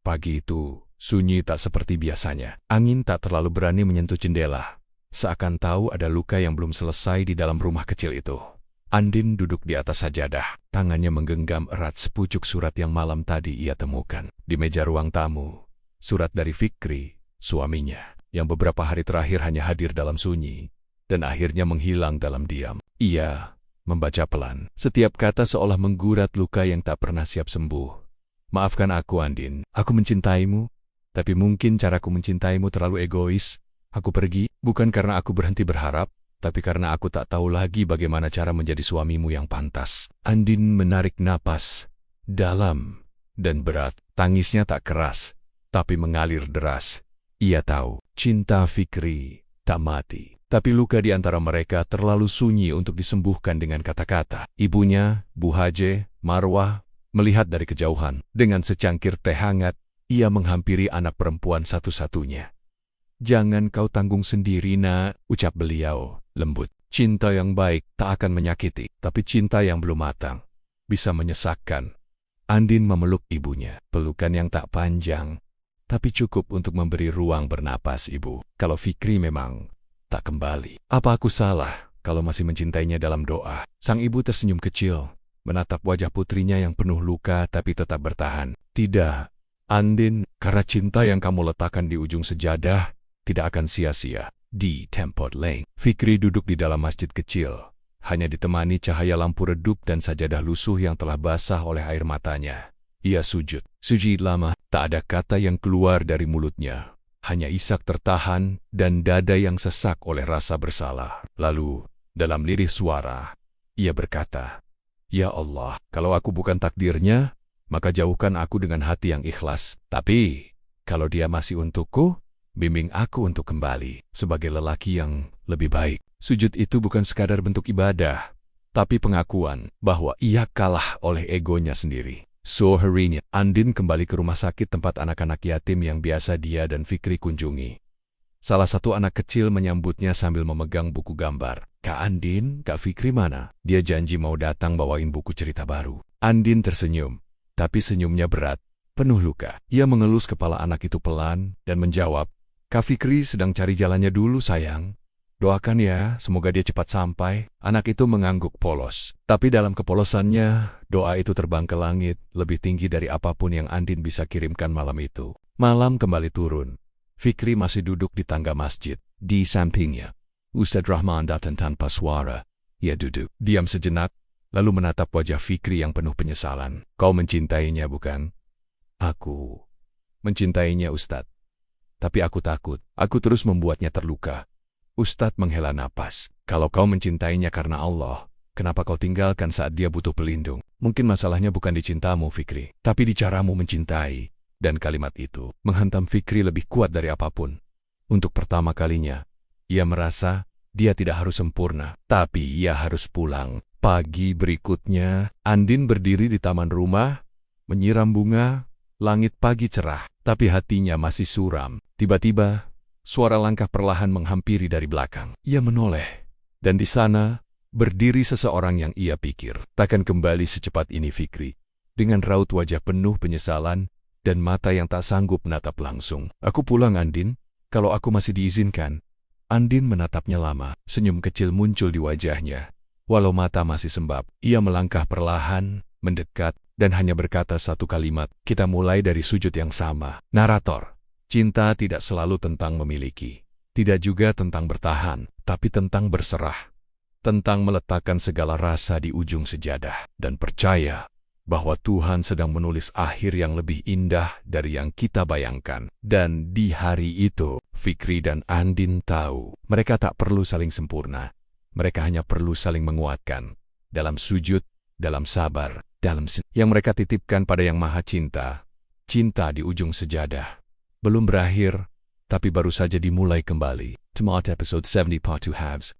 Pagi itu, sunyi tak seperti biasanya. Angin tak terlalu berani menyentuh jendela. Seakan tahu ada luka yang belum selesai di dalam rumah kecil itu. Andin duduk di atas sajadah. Tangannya menggenggam erat sepucuk surat yang malam tadi ia temukan. Di meja ruang tamu, surat dari Fikri, suaminya, yang beberapa hari terakhir hanya hadir dalam sunyi, dan akhirnya menghilang dalam diam. Ia membaca pelan. Setiap kata seolah menggurat luka yang tak pernah siap sembuh. Maafkan aku, Andin. Aku mencintaimu, tapi mungkin caraku mencintaimu terlalu egois. Aku pergi, bukan karena aku berhenti berharap, tapi karena aku tak tahu lagi bagaimana cara menjadi suamimu yang pantas. Andin menarik napas dalam dan berat. Tangisnya tak keras, tapi mengalir deras. Ia tahu, cinta Fikri tak mati. Tapi luka di antara mereka terlalu sunyi untuk disembuhkan dengan kata-kata. Ibunya, Bu Haje, Marwah, melihat dari kejauhan. Dengan secangkir teh hangat, ia menghampiri anak perempuan satu-satunya. Jangan kau tanggung sendiri, nak, ucap beliau, lembut. Cinta yang baik tak akan menyakiti, tapi cinta yang belum matang bisa menyesakkan. Andin memeluk ibunya, pelukan yang tak panjang, tapi cukup untuk memberi ruang bernapas. Ibu, kalau Fikri memang tak kembali, apa aku salah kalau masih mencintainya dalam doa? Sang ibu tersenyum kecil, menatap wajah putrinya yang penuh luka tapi tetap bertahan. Tidak, Andin, karena cinta yang kamu letakkan di ujung sejadah tidak akan sia-sia. Di Tempat Lane, Fikri duduk di dalam masjid kecil, hanya ditemani cahaya lampu redup dan sajadah lusuh yang telah basah oleh air matanya. Ia sujud lama, tak ada kata yang keluar dari mulutnya. Hanya isak tertahan dan dada yang sesak oleh rasa bersalah. Lalu, dalam lirih suara, ia berkata, "Ya Allah, kalau aku bukan takdirnya, maka jauhkan aku dengan hati yang ikhlas. Tapi, kalau dia masih untukku, bimbing aku untuk kembali sebagai lelaki yang lebih baik." Sujud itu bukan sekadar bentuk ibadah, tapi pengakuan bahwa ia kalah oleh egonya sendiri. Harinya, Andin kembali ke rumah sakit tempat anak-anak yatim yang biasa dia dan Fikri kunjungi. Salah satu anak kecil menyambutnya sambil memegang buku gambar. "Kak Andin, Kak Fikri mana?" Dia janji mau datang bawain buku cerita baru. Andin tersenyum, tapi senyumnya berat, penuh luka. Ia mengelus kepala anak itu pelan dan menjawab, "Kak Fikri sedang cari jalannya dulu, sayang. Doakan ya, semoga dia cepat sampai." Anak itu mengangguk polos. Tapi dalam kepolosannya, doa itu terbang ke langit, lebih tinggi dari apapun yang Andin bisa kirimkan malam itu. Malam kembali turun. Fikri masih duduk di tangga masjid. Di sampingnya, Ustadz Rahman datang tanpa suara. Ia duduk, diam sejenak, lalu menatap wajah Fikri yang penuh penyesalan. "Kau mencintainya, bukan?" "Aku mencintainya, Ustadz. Tapi aku takut, aku terus membuatnya terluka." Ustadz menghela napas. "Kalau kau mencintainya karena Allah, kenapa kau tinggalkan saat dia butuh pelindung? Mungkin masalahnya bukan di cintamu, Fikri, tapi di caramu mencintai." Dan kalimat itu menghantam Fikri lebih kuat dari apapun. Untuk pertama kalinya, ia merasa dia tidak harus sempurna, tapi ia harus pulang. Pagi berikutnya, Andin berdiri di taman rumah, menyiram bunga. Langit pagi cerah, tapi hatinya masih suram. Tiba-tiba, suara langkah perlahan menghampiri dari belakang. Ia menoleh, dan di sana berdiri seseorang yang ia pikir takkan kembali secepat ini. Fikri, dengan raut wajah penuh penyesalan dan mata yang tak sanggup menatap langsung. "Aku pulang, Andin, kalau aku masih diizinkan." Andin menatapnya lama, senyum kecil muncul di wajahnya. Walau mata masih sembab, ia melangkah perlahan, mendekat, dan hanya berkata satu kalimat, "Kita mulai dari sujud yang sama." Narator. Cinta tidak selalu tentang memiliki, tidak juga tentang bertahan, tapi tentang berserah, tentang meletakkan segala rasa di ujung sejadah, dan percaya bahwa Tuhan sedang menulis akhir yang lebih indah dari yang kita bayangkan. Dan di hari itu, Fikri dan Andin tahu, mereka tak perlu saling sempurna, mereka hanya perlu saling menguatkan, dalam sujud, dalam sabar, dalam yang mereka titipkan pada Yang Maha Cinta. Cinta di ujung sejadah belum berakhir, tapi baru saja dimulai kembali. Tomorrow episode 70 part 2 halves.